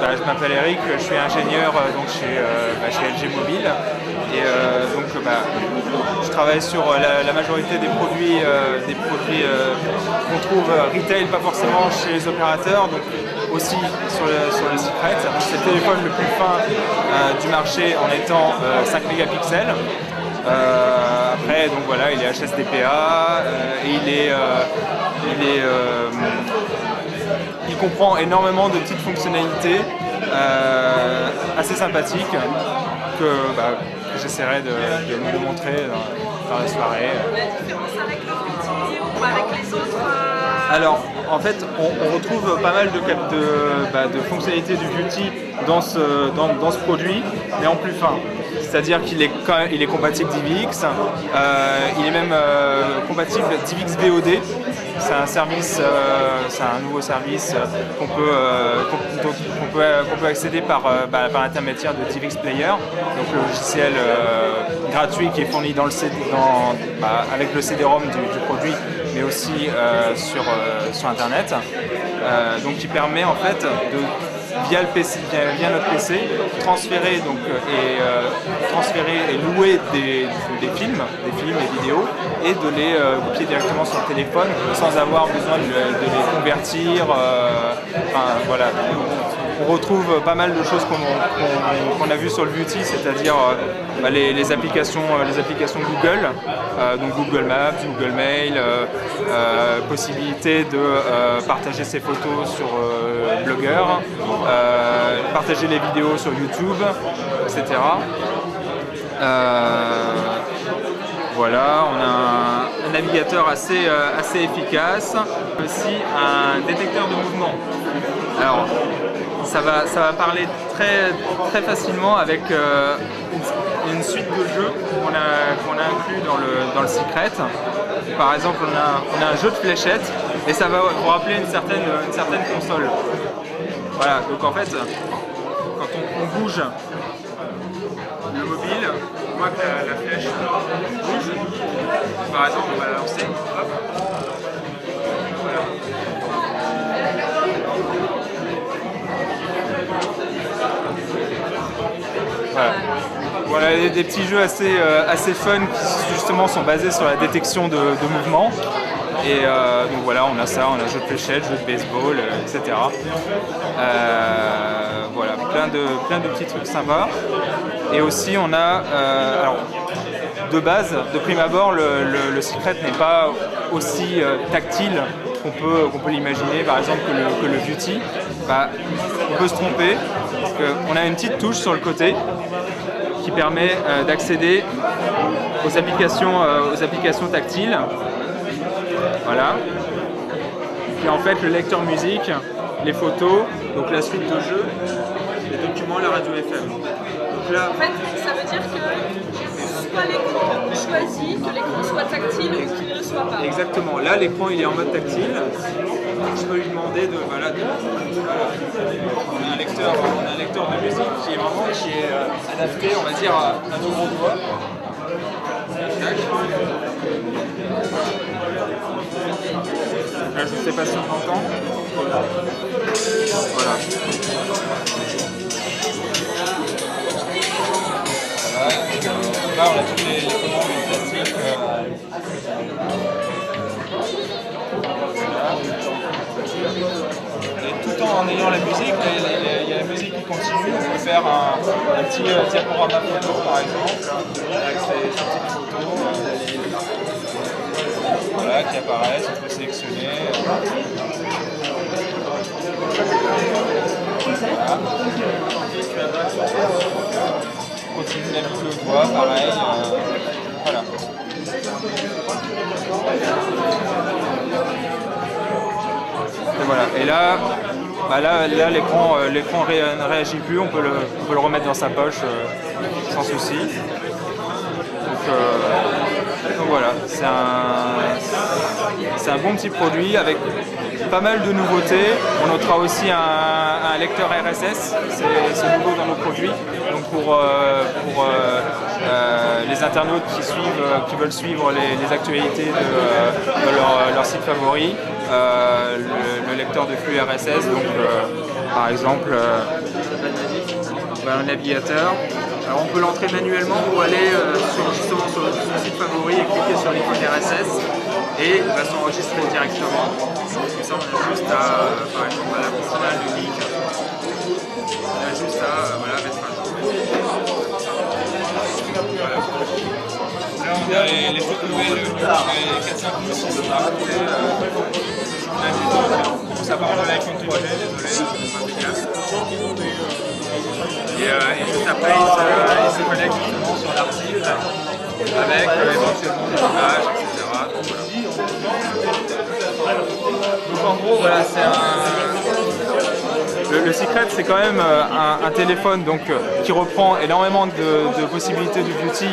Je m'appelle Eric, je suis ingénieur donc chez LG Mobile et je travaille sur la majorité des produits qu'on trouve retail, pas forcément chez les opérateurs, donc aussi sur le Secret. C'est le téléphone le plus fin du marché en étant 5 mégapixels. Après, donc voilà, il est HSDPA et il comprend énormément de petites fonctionnalités assez sympathiques que j'essaierai de vous montrer dans la soirée. La différence avec l'autre outil ou avec les autres Alors, en fait, on retrouve pas mal de fonctionnalités du Beauty dans ce produit, mais en plus fin. C'est-à-dire qu'il est compatible DivX, il est même compatible DivX VOD. C'est un service, c'est un nouveau service qu'on peut accéder par l'intermédiaire de DivX Player, donc le logiciel gratuit qui est fourni avec le CD-ROM du produit, mais aussi sur Internet, donc qui permet en fait via notre PC, transférer et louer des films et vidéos et de les copier directement sur le téléphone sans avoir besoin de les convertir. Voilà. On retrouve pas mal de choses qu'on a vues sur le Beauty, c'est-à-dire les applications Google, donc Google Maps, Google Mail, possibilité de partager ses photos sur Blogger, partager les vidéos sur YouTube, etc. Voilà, on a un navigateur assez efficace, aussi un détecteur de mouvement. Alors, ça va parler très facilement avec une suite de jeux qu'on a inclus dans le Secret. Par exemple, on a un jeu de fléchettes et ça va vous rappeler une certaine console. Voilà, donc en fait, quand on bouge le mobile, on voit que la flèche bouge. Par exemple, on va la lancer. Hop. Voilà. Voilà des petits jeux assez fun qui justement sont basés sur la détection de mouvements. Et donc voilà, on a ça, on a jeu de fléchettes, jeu de baseball, etc. Voilà, plein de petits trucs sympas. Et aussi on a, alors de base, de prime abord, le Secret n'est pas aussi tactile qu'on peut l'imaginer, par exemple que le Beauty. On peut se tromper, parce qu'on a une petite touche sur le côté qui permet d'accéder aux applications tactiles. Voilà. Puis en fait le lecteur musique, les photos, donc la suite de jeux, les documents, la radio FM. Donc là, en fait, ça veut dire que soit l'écran choisit que l'écran soit tactile ou qu'il ne le soit pas. Exactement. Là, l'écran il est en mode tactile. Je peux lui demander on a un lecteur de musique qui est adapté, on va dire, à tout gros doigt. Là, je ne sais pas si on entend. Voilà. Là, on a toutes les commandes classiques. Et tout en ayant la musique, il y a la musique qui continue. On peut faire un petit diaporama photo, par exemple, avec ses petites photos. Voilà, qui apparaissent, on peut sélectionner. Voilà. On continue d'habituer au doigt, pareil. Voilà. Et voilà. Et là l'écran ne réagit plus, on peut le remettre dans sa poche sans souci. Donc voilà, c'est un bon petit produit avec pas mal de nouveautés. On notera aussi un lecteur RSS, c'est nouveau dans nos produits. Donc pour les internautes qui veulent suivre les actualités de leur site favori, le lecteur de flux RSS, donc Par exemple, voilà, un navigateur. Alors on peut l'entrer manuellement ou aller justement sur son site favori et cliquer sur l'icône RSS et il va s'enregistrer directement. Comme ça on a juste à, par exemple, à la consonale unique, on a juste à voilà, mettre à jour. Voilà. Là on a les toutes nouvelles, les 4, 5 news qui sont rajoutées. Ça parle de l'iPhone 3G, désolé, c'est pas efficace. Et juste après, il se connecte justement sur l'article avec éventuellement des images, etc. Donc en gros, voilà, c'est le Secret, c'est quand même un téléphone donc, qui reprend énormément de possibilités du beauty,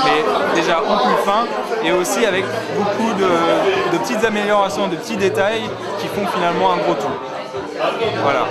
mais déjà en plus fin, et aussi avec beaucoup de petites améliorations, de petits détails qui font finalement un gros tout. Voilà.